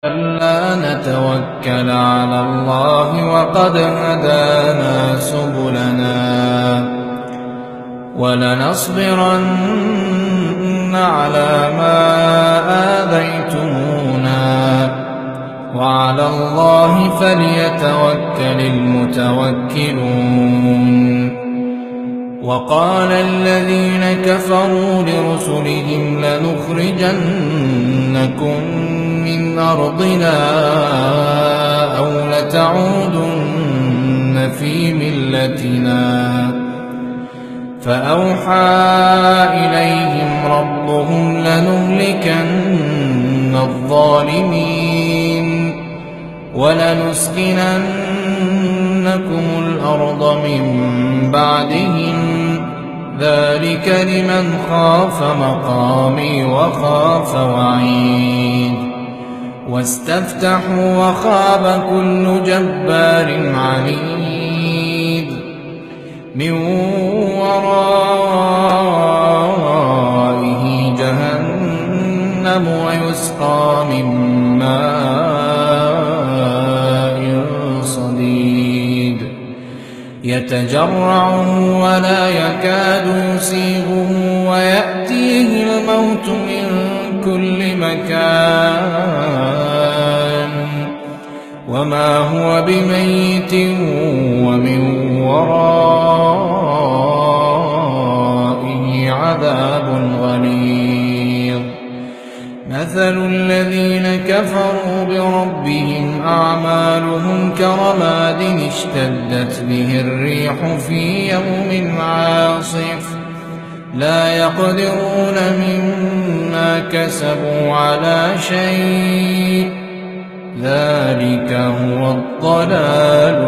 ألا نتوكل على الله وقد هدانا سبلنا ولنصبرن على ما آذيتمونا وعلى الله فليتوكل المتوكلون. وقال الذين كفروا لرسلهم لنخرجنكم من أرضنا أو لتعودن في ملتنا فأوحى إليهم ربهم لنهلكن الظالمين ولنسكننكم الأرض من بعدهم ذلك لمن خاف مقامي وخاف وعيد. واستفتحوا وخاب كل جبار عنيد من ورائه جهنم ويسقى من ماء صديد يتجرعه ولا يكاد يسيغه ويأتيه الموت من كل مكان وما هو بميت ومن ورائه عذاب غليظ. مثل الذين كفروا بربهم أعمالهم كرماد اشتدت به الريح في يوم عاصف لا يقدرون مما كسبوا على شيء ذلك هو الضلال